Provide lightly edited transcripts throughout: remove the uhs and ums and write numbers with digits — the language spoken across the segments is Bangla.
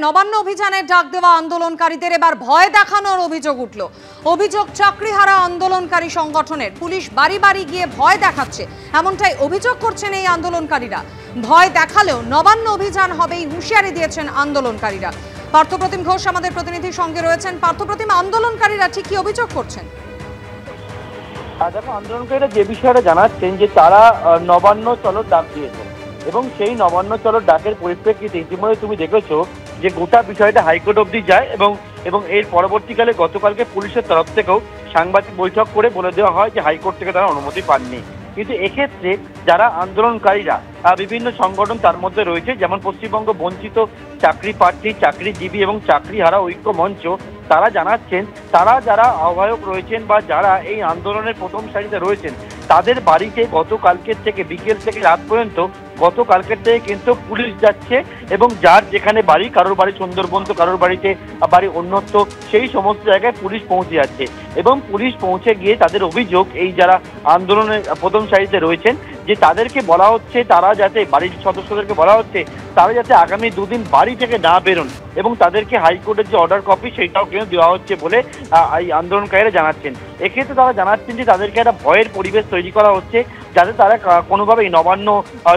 নবান্ন অভিযানের ডাক দেওয়া আন্দোলনকারীদের এবার ভয় দেখানোর অভিযোগ উঠল। অভিযোগ চাকরিহারা আন্দোলনকারী সংগঠনের, পুলিশ বাড়ি বাড়ি গিয়ে ভয় দেখাচ্ছে, এমনটাই অভিযোগ করছেন এই আন্দোলনকারীরা। ভয় দেখালেও নবান্ন অভিযান হবেই হুঁশিয়ারি দিয়েছেন আন্দোলনকারীরা। পার্থপ্রতিম ঘোষ আমাদের প্রতিনিধির সঙ্গে রয়েছেন। পার্থপ্রতিম, আন্দোলনকারীরা ঠিক কি অভিযোগ করছেন? দেখো, আন্দোলনকারীরা যে বিষয়টা জানাচ্ছেন যে তারা নবান্ন চলোর ডাক দিয়েছেন এবং সেই নবান্ন চলোর ডাকের পরিপ্রেক্ষিতে ইতিমধ্যে তুমি দেখেছো যে গোটা বিষয়টা হাইকোর্ট অবধি যায় এবং এর পরবর্তীকালে গতকালকে পুলিশের তরফ থেকেও সাংবাদিক বৈঠক করে বলে দেওয়া হয় যে হাইকোর্ট থেকে তারা অনুমতি পাননি। কিন্তু এক্ষেত্রে যারা আন্দোলনকারীরা বিভিন্ন সংগঠন তার মধ্যে রয়েছে, যেমন পশ্চিমবঙ্গ বঞ্চিত চাকরি প্রার্থী, চাকরিজীবী এবং চাকরিহারা ঐক্য মঞ্চ, তারা জানাচ্ছেন তারা যারা আহ্বায়ক রয়েছেন বা যারা এই আন্দোলনের প্রথম সারিতে রয়েছেন তাদের বাড়িতে গতকালকের থেকে বিকেল থেকে রাত পর্যন্ত গতকালকের থেকে কিন্তু পুলিশ যাচ্ছে এবং যার যেখানে বাড়ি, কারোর বাড়ি সুন্দরবন তো কারোর বাড়িতে বাড়ি অন্যত্র, সেই সমস্ত জায়গায় পুলিশ পৌঁছে যাচ্ছে এবং পুলিশ পৌঁছে গিয়ে তাদের অভিযোগ এই যারা আন্দোলনের প্রথম সারিতে রয়েছেন যে তাদেরকে বলা হচ্ছে তারা যাতে বাড়ির সদস্যদেরকে বলা হচ্ছে তারা যাতে আগামী দুদিন বাড়ি থেকে না বেরোন এবং তাদেরকে হাইকোর্টের যে অর্ডার কপি সেটাও কিন্তু দেওয়া হচ্ছে বলে এই আন্দোলনকারীরা জানাচ্ছেন। এক্ষেত্রে তারা জানাচ্ছেন যে তাদেরকে একটা ভয়ের পরিবেশ তৈরি করা হচ্ছে যাতে তারা কোনোভাবেই নবান্ন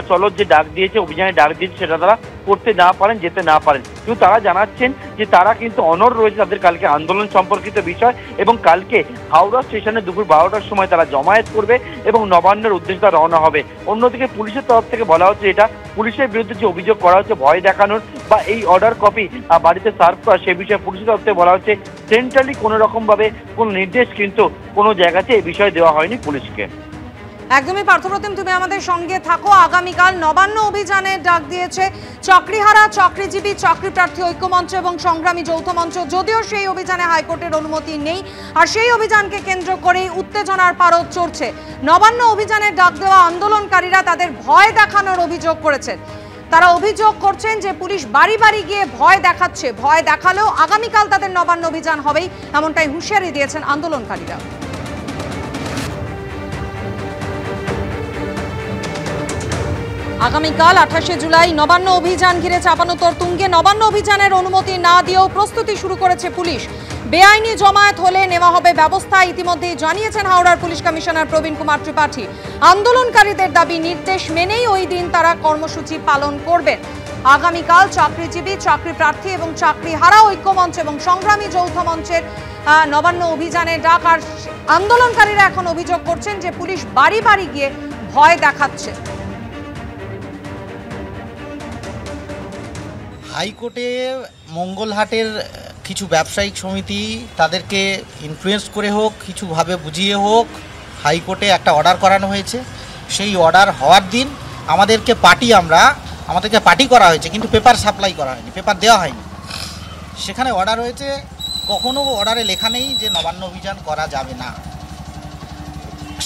চলোর যে ডাক দিয়েছে, অভিযানে ডাক দিয়েছে, সেটা তারা করতে না পারেন, যেতে না পারেন। কিন্তু তারা জানাচ্ছেন যে তারা কিন্তু অনড় রয়েছে তাদের কালকে আন্দোলন সম্পর্কিত বিষয় এবং কালকে হাওড়া স্টেশনে দুপুর 12টার সময় তারা জমায়েত করবে এবং নবান্নের উদ্দেশ্যে তারা রওনা হবে। অন্যদিকে পুলিশের তরফ থেকে বলা হচ্ছে এটা পুলিশের বিরুদ্ধে যে অভিযোগ করা হচ্ছে ভয় দেখানোর বা এই অর্ডার কপি বাড়িতে সার্ভ করা, সে বিষয়ে পুলিশের তরফ থেকে বলা হচ্ছে সেন্ট্রালি কোনো রকমভাবে কোনো নির্দেশ কিন্তু কোনো জায়গাতে এই বিষয়ে দেওয়া হয়নি পুলিশকে। একদমই পার্থপ্রতিম, তুমি আমাদের সঙ্গে থাকো। আগামীকাল নবান্ন অভিযানের ডাক দিয়েছে চাকরিহারা, চাকরিজীবী, চাকরি প্রার্থী ঐক্যমঞ্চ এবং সংগ্রামী যৌথ মঞ্চ। যদিও সেই অভিযানে হাইকোর্টের অনুমতি নেই, আর সেই অভিযানকে কেন্দ্র করেই উত্তেজনার পারদ চড়ছে। নবান্ন অভিযানের ডাক দেওয়া আন্দোলনকারীরা তাদের ভয় দেখানোর অভিযোগ করেছেন। তারা অভিযোগ করছেন যে পুলিশ বাড়ি বাড়ি গিয়ে ভয় দেখাচ্ছে, ভয় দেখালেও আগামীকাল তাদের নবান্ন অভিযান হবেই, এমনটাই হুঁশিয়ারি দিয়েছেন আন্দোলনকারীরা। আগামীকাল 28শে জুলাই নবান্ন অভিযান ঘিরে চাপানোতর তুঙ্গে। নবান্ন অভিযানের অনুমতি না দিয়েও প্রস্তুতি শুরু করেছে পুলিশ। বেআইনি জমায়েত হলে নেওয়া হবে ব্যবস্থা, ইতিমধ্যেই জানিয়েছেন হাওড়ার পুলিশ কমিশনার প্রবীণ কুমার ত্রিপাঠী। আন্দোলনকারীদের দাবি নির্দেশ মেনেই ওই দিন তারা কর্মসূচি পালন করবেন। আগামীকাল চাকরিজীবী, চাকরি প্রার্থী এবং চাকরিহারা ঐক্যমঞ্চ এবং সংগ্রামী যৌথ মঞ্চের নবান্ন অভিযানের ডাক। আর আন্দোলনকারীরা এখন অভিযোগ করছেন যে পুলিশ বাড়ি বাড়ি গিয়ে ভয় দেখাচ্ছে। হাইকোর্টে মঙ্গলহাটের কিছু ব্যবসায়িক সমিতি তাদেরকে ইনফ্লুয়েন্স করে হোক, কিছুভাবে বুঝিয়ে হোক, হাইকোর্টে একটা অর্ডার করানো হয়েছে। সেই অর্ডার হওয়ার দিন আমাদেরকে পার্টি করা হয়েছে, কিন্তু পেপার সাপ্লাই করা হয়নি, পেপার দেওয়া হয়নি। সেখানে অর্ডার হয়েছে, কখনো অর্ডারে লেখা নেই যে নবান্ন অভিযান করা যাবে না।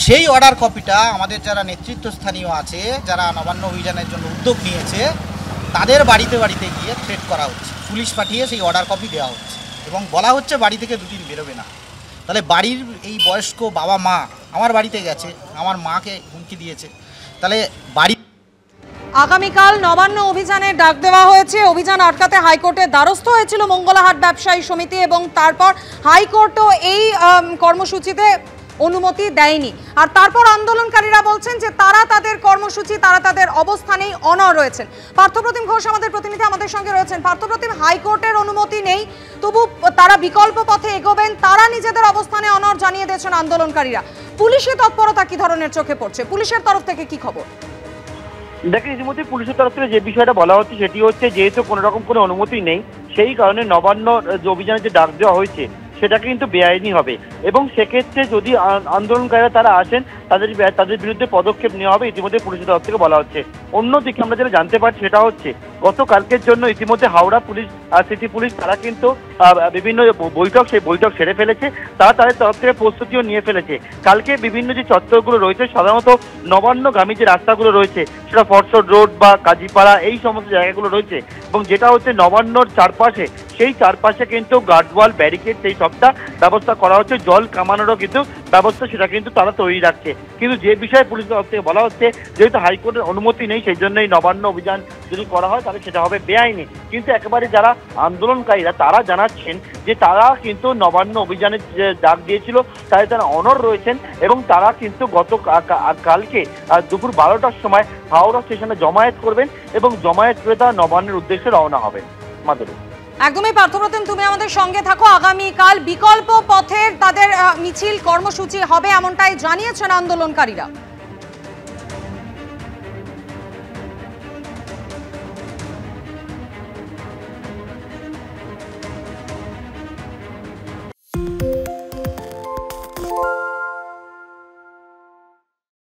সেই অর্ডার কপিটা আমাদের যারা নেতৃত্বস্থানীয় আছে, যারা নবান্ন অভিযানের জন্য উদ্যোগ নিয়েছে, তাদের বাড়িতে বাড়িতে গিয়ে থ্রেট করা হচ্ছে, পুলিশ পাঠিয়ে সেই অর্ডার কপি দেওয়া হচ্ছে এবং বলা হচ্ছে বাড়ি থেকে দুদিন বেরোবে না। তাহলে বাড়ির এই বয়স্ক বাবা মা আমার বাড়িতে গেছে, আমার মাকে হুমকি দিয়েছে, তাহলে বাড়ি। আগামীকাল নবান্ন অভিযানের ডাক দেওয়া হয়েছে। অভিযান আটকাতে হাইকোর্টের দ্বারস্থ হয়েছিল মঙ্গলাহাট ব্যবসায়ী সমিতি এবং তারপর হাইকোর্টও এই কর্মসূচিতে অনুমতি দেয়নি। আর তারপর আন্দোলনকারীরা বলছেন যে তারা তাদের কর্মসূচি, তারা তাদের অবস্থানেই অনড় রয়েছেন। পার্থপ্রতিম ঘোষ আমাদের প্রতিনিধি আমাদের সঙ্গে রয়েছেন। পার্থপ্রতিম, হাইকোর্টের অনুমতি নেই, তবু তারা বিকল্প পথে এগোবেন, তারা নিজেদের অবস্থানে অনড় জানিয়ে দিয়েছেন আন্দোলনকারীরা। পুলিশের তৎপরতা কি ধরনের চোখে পড়ছে? পুলিশের তরফ থেকে কি খবর? দেখেন, ইতিমধ্যে পুলিশের তরফ থেকে যে বিষয়টা বলা হচ্ছে সেটি হচ্ছে যেহেতু কোনো রকম কোনো অনুমতি নেই, সেই কারণে নবান্ন যে অভিযানে যে ডাক দেওয়া হয়েছে সেটা কিন্তু বেআইনি হবে এবং সেক্ষেত্রে যদি আন্দোলনকারীরা তারা আসেন তাদের বিরুদ্ধে পদক্ষেপ নেওয়া হবে, ইতিমধ্যে পুলিশের তরফ থেকে বলা হচ্ছে। অন্যদিকে আমরা যেটা জানতে পারছি সেটা হচ্ছে গতকালকের জন্য ইতিমধ্যে হাওড়া পুলিশ, সিটি পুলিশ তারা কিন্তু বিভিন্ন সেই বৈঠক সেরে ফেলেছে। তারা তাদের তরফ থেকে প্রস্তুতিও নিয়ে ফেলেছে। কালকে বিভিন্ন যে চত্বরগুলো রয়েছে, সাধারণত নবান্নগামী যে রাস্তাগুলো রয়েছে সেটা ফরসড রোড বা কাজীপাড়া, এই সমস্ত জায়গাগুলো রয়েছে এবং যেটা হচ্ছে নবান্নর চারপাশে সেই চারপাশে কিন্তু গার্ডওয়াল ব্যারিকেড সেই সবটা ব্যবস্থা করা হচ্ছে, জল কামানোরও কিন্তু ব্যবস্থা সেটা কিন্তু তারা তৈরি রাখছে। কিন্তু যে বিষয়ে পুলিশ তরফ থেকে বলা হচ্ছে যেহেতু হাইকোর্টের অনুমতি নেই সেই জন্যই নবান্ন অভিযান যদি করা হয় তাহলে সেটা হবে বেআইনি। কিন্তু একেবারে যারা আন্দোলনকারীরা তারা জানাচ্ছেন যে তারা কিন্তু নবান্ন অভিযানের যে ডাক দিয়েছিল তাই তারা অনড় রয়েছেন এবং তারা কিন্তু গত কালকে দুপুর 12টার সময় হাওড়া স্টেশনে জমায়েত করবেন এবং জমায়েত করে তারা নবান্নের উদ্দেশ্যে রওনা হবেন। মাধুরী, একদমই পার্থপ্রতিম, তুমি আমাদের সঙ্গে থাকো। আগামীকাল বিকল্প পথের তাদের মিছিল কর্মসূচি হবে এমনটাই জানিয়েছেন আন্দোলনকারীরা।